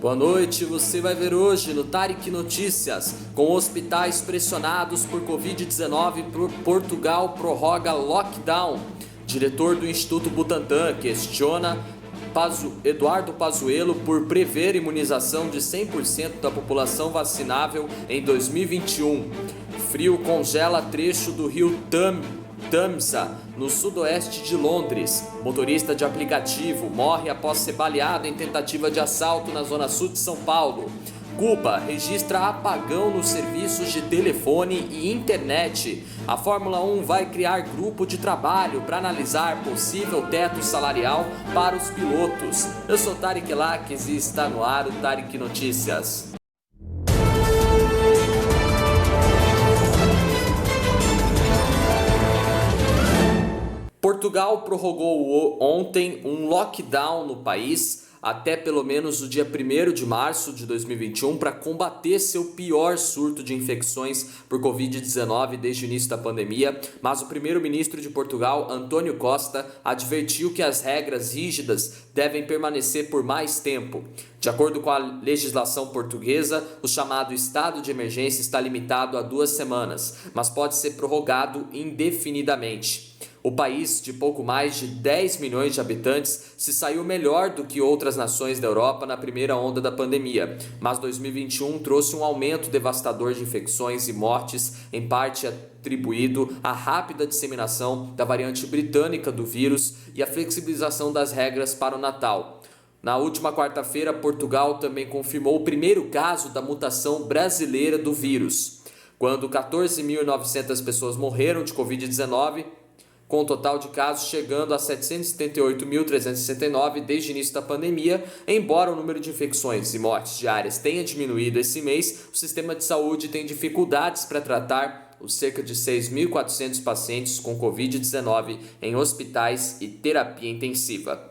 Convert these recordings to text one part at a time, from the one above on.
Boa noite, você vai ver hoje no Tarek Notícias. Com hospitais pressionados por Covid-19, Portugal prorroga lockdown. Diretor do Instituto Butantan questiona Eduardo Pazuello por prever imunização de 100% da população vacinável em 2021. Frio congela trecho do rio Tamisa, no sudoeste de Londres. Motorista de aplicativo morre após ser baleado em tentativa de assalto na zona sul de São Paulo. Cuba registra apagão nos serviços de telefone e internet. A Fórmula 1 vai criar grupo de trabalho para analisar possível teto salarial para os pilotos. Eu sou Tarek Laques e está no ar o Tarek Notícias. Portugal prorrogou ontem um lockdown no país até pelo menos o dia 1º de março de 2021 para combater seu pior surto de infecções por Covid-19 desde o início da pandemia, mas o primeiro-ministro de Portugal, António Costa, advertiu que as regras rígidas devem permanecer por mais tempo. De acordo com a legislação portuguesa, o chamado estado de emergência está limitado a 2 semanas, mas pode ser prorrogado indefinidamente. O país, de pouco mais de 10 milhões de habitantes, se saiu melhor do que outras nações da Europa na primeira onda da pandemia, mas 2021 trouxe um aumento devastador de infecções e mortes, em parte atribuído à rápida disseminação da variante britânica do vírus e à flexibilização das regras para o Natal. Na última quarta-feira, Portugal também confirmou o primeiro caso da mutação brasileira do vírus, quando 14.900 pessoas morreram de Covid-19, com o total de casos chegando a 778.369 desde o início da pandemia. Embora o número de infecções e mortes diárias tenha diminuído esse mês, o sistema de saúde tem dificuldades para tratar os cerca de 6.400 pacientes com Covid-19 em hospitais e terapia intensiva.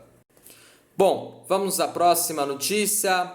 Bom, vamos à próxima notícia.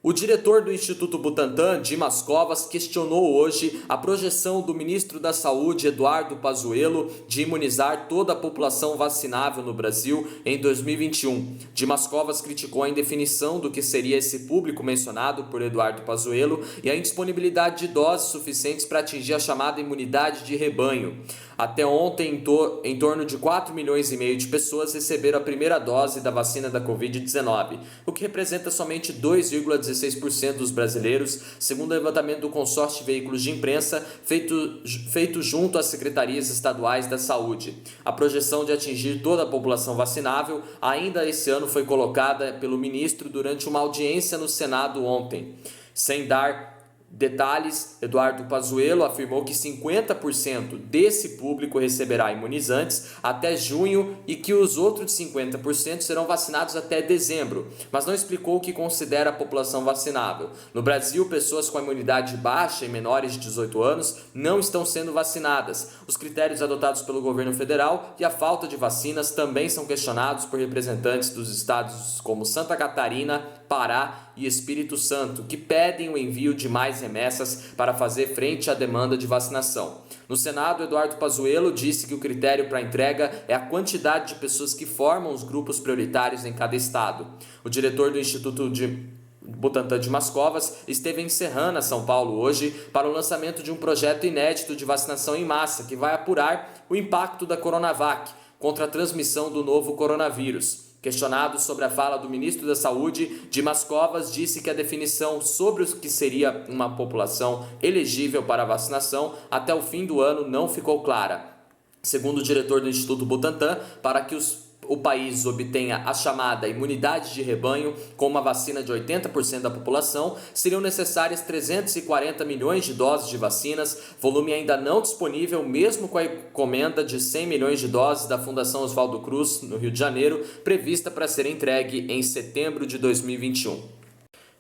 O diretor do Instituto Butantan, Dimas Covas, questionou hoje a projeção do ministro da Saúde, Eduardo Pazuello, de imunizar toda a população vacinável no Brasil em 2021. Dimas Covas criticou a indefinição do que seria esse público mencionado por Eduardo Pazuello e a indisponibilidade de doses suficientes para atingir a chamada imunidade de rebanho. Até ontem, em torno de 4,5 milhões de pessoas receberam a primeira dose da vacina da Covid-19, o que representa somente 2,16% dos brasileiros, segundo o levantamento do consórcio de veículos de imprensa feito junto às secretarias estaduais da saúde. A projeção de atingir toda a população vacinável ainda esse ano foi colocada pelo ministro durante uma audiência no Senado ontem. Sem dar detalhes, Eduardo Pazuello afirmou que 50% desse público receberá imunizantes até junho e que os outros 50% serão vacinados até dezembro, mas não explicou o que considera a população vacinável. No Brasil, pessoas com a imunidade baixa e menores de 18 anos não estão sendo vacinadas. Os critérios adotados pelo governo federal e a falta de vacinas também são questionados por representantes dos estados como Santa Catarina, Pará e Espírito Santo, que pedem o envio de mais remessas para fazer frente à demanda de vacinação. No Senado, Eduardo Pazuello disse que o critério para a entrega é a quantidade de pessoas que formam os grupos prioritários em cada estado. O diretor do Instituto Butantan, Dimas Covas, esteve em Serrana, São Paulo, hoje, para o lançamento de um projeto inédito de vacinação em massa, que vai apurar o impacto da Coronavac contra a transmissão do novo coronavírus. Questionado sobre a fala do ministro da Saúde, Dimas Covas disse que a definição sobre o que seria uma população elegível para a vacinação até o fim do ano não ficou clara. Segundo o diretor do Instituto Butantan, para que o país obtenha a chamada imunidade de rebanho com uma vacina de 80% da população, seriam necessárias 340 milhões de doses de vacinas, volume ainda não disponível mesmo com a encomenda de 100 milhões de doses da Fundação Oswaldo Cruz, no Rio de Janeiro, prevista para ser entregue em setembro de 2021.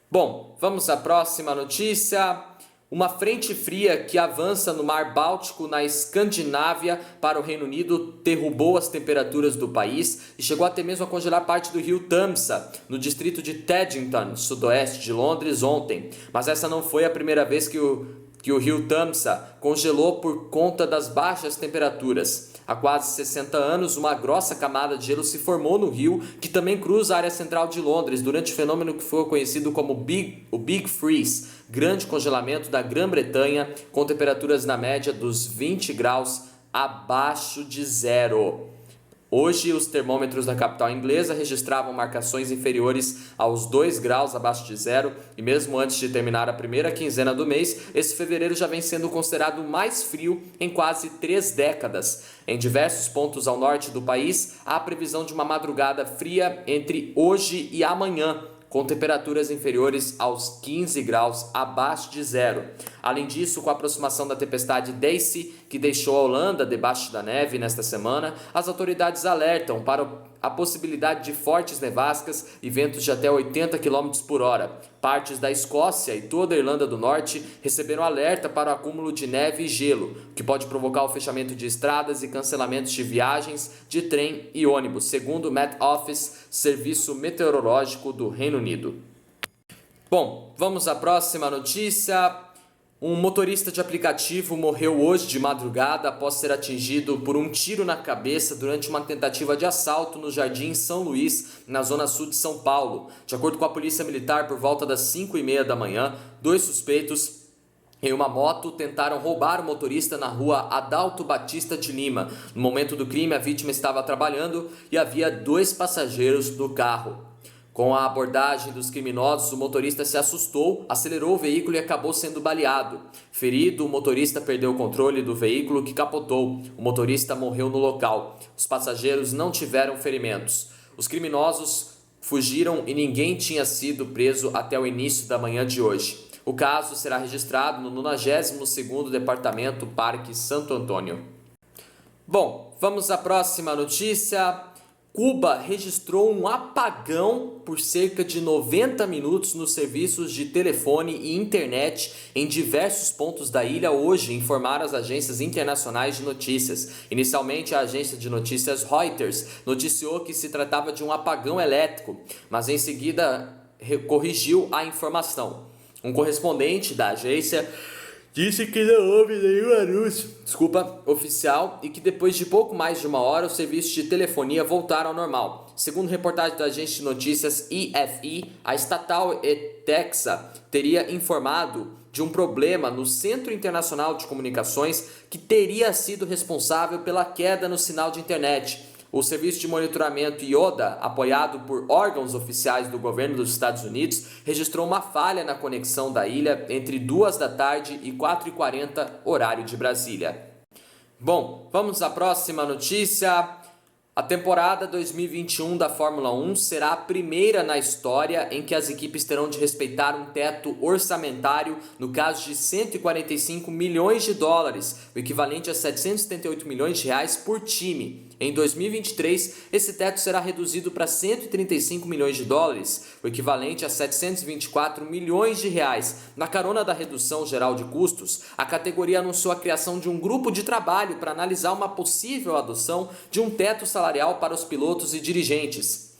Bom, vamos à próxima notícia. Uma frente fria que avança no Mar Báltico, na Escandinávia, para o Reino Unido, derrubou as temperaturas do país e chegou até mesmo a congelar parte do rio Tamisa, no distrito de Teddington, sudoeste de Londres, ontem. Mas essa não foi a primeira vez que o rio Tamisa congelou por conta das baixas temperaturas. Há quase 60 anos, uma grossa camada de gelo se formou no rio, que também cruza a área central de Londres, durante o fenômeno que foi conhecido como o Big Freeze, grande congelamento da Grã-Bretanha, com temperaturas na média dos 20 graus abaixo de zero. Hoje, os termômetros da capital inglesa registravam marcações inferiores aos 2 graus abaixo de zero, e mesmo antes de terminar a primeira quinzena do mês, esse fevereiro já vem sendo considerado o mais frio em quase 3 décadas. Em diversos pontos ao norte do país, há previsão de uma madrugada fria entre hoje e amanhã, com temperaturas inferiores aos 15 graus abaixo de zero. Além disso, com a aproximação da tempestade Daisy, que deixou a Holanda debaixo da neve nesta semana, as autoridades alertam para a possibilidade de fortes nevascas e ventos de até 80 km por hora. Partes da Escócia e toda a Irlanda do Norte receberam alerta para o acúmulo de neve e gelo, que pode provocar o fechamento de estradas e cancelamentos de viagens de trem e ônibus, segundo o Met Office, Serviço Meteorológico do Reino Unido. Bom, vamos à próxima notícia. Um motorista de aplicativo morreu hoje de madrugada após ser atingido por um tiro na cabeça durante uma tentativa de assalto no Jardim São Luís, na zona sul de São Paulo. De acordo com a Polícia Militar, por volta das 5h30 da manhã, 2 suspeitos em uma moto tentaram roubar o motorista na rua Adalto Batista de Lima. No momento do crime, a vítima estava trabalhando e havia 2 passageiros no carro. Com a abordagem dos criminosos, o motorista se assustou, acelerou o veículo e acabou sendo baleado. Ferido, o motorista perdeu o controle do veículo, que capotou. O motorista morreu no local. Os passageiros não tiveram ferimentos. Os criminosos fugiram e ninguém tinha sido preso até o início da manhã de hoje. O caso será registrado no 92º Departamento Parque Santo Antônio. Bom, vamos à próxima notícia. Cuba registrou um apagão por cerca de 90 minutos nos serviços de telefone e internet em diversos pontos da ilha hoje, informaram as agências internacionais de notícias. Inicialmente, a agência de notícias Reuters noticiou que se tratava de um apagão elétrico, mas em seguida corrigiu a informação. Um correspondente da agência disse que não houve nenhum anúncio oficial e que depois de pouco mais de uma hora os serviços de telefonia voltaram ao normal. Segundo reportagem da agência de notícias EFE, a estatal ETEXA teria informado de um problema no Centro Internacional de Comunicações que teria sido responsável pela queda no sinal de internet. O serviço de monitoramento IODA, apoiado por órgãos oficiais do governo dos Estados Unidos, registrou uma falha na conexão da ilha entre 2 da tarde e 4h40, horário de Brasília. Bom, vamos à próxima notícia. A temporada 2021 da Fórmula 1 será a primeira na história em que as equipes terão de respeitar um teto orçamentário, no caso de 145 milhões de dólares, o equivalente a 778 milhões de reais por time. Em 2023, esse teto será reduzido para 135 milhões de dólares, o equivalente a 724 milhões de reais. Na carona da redução geral de custos, a categoria anunciou a criação de um grupo de trabalho para analisar uma possível adoção de um teto salarial para os pilotos e dirigentes.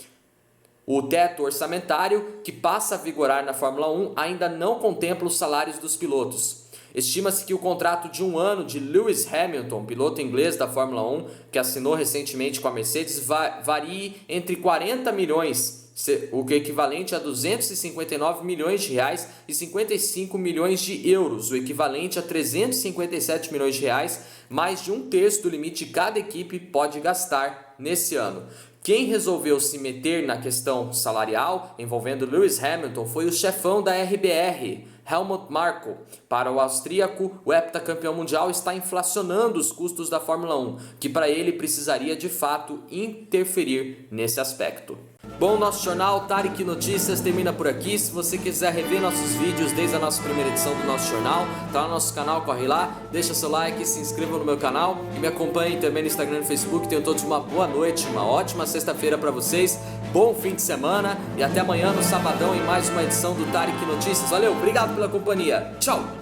O teto orçamentário, que passa a vigorar na Fórmula 1, ainda não contempla os salários dos pilotos. Estima-se que o contrato de 1 ano de Lewis Hamilton, piloto inglês da Fórmula 1, que assinou recentemente com a Mercedes, varie entre 40 milhões, o que é equivalente a 259 milhões de reais, e 55 milhões de euros, o equivalente a 357 milhões de reais, mais de 1/3 do limite que cada equipe pode gastar nesse ano. Quem resolveu se meter na questão salarial envolvendo Lewis Hamilton foi o chefão da RBR, Helmut Marko. Para o austríaco, o heptacampeão mundial está inflacionando os custos da Fórmula 1, que para ele precisaria de fato interferir nesse aspecto. Bom, nosso jornal Tarek Notícias termina por aqui. Se você quiser rever nossos vídeos desde a nossa primeira edição do nosso jornal, tá no nosso canal, corre lá, deixa seu like, se inscreva no meu canal e me acompanhe também no Instagram e no Facebook. Tenham todos uma boa noite, uma ótima sexta-feira para vocês, bom fim de semana e até amanhã no sabadão em mais uma edição do Tarek Notícias. Valeu, obrigado pela companhia, tchau!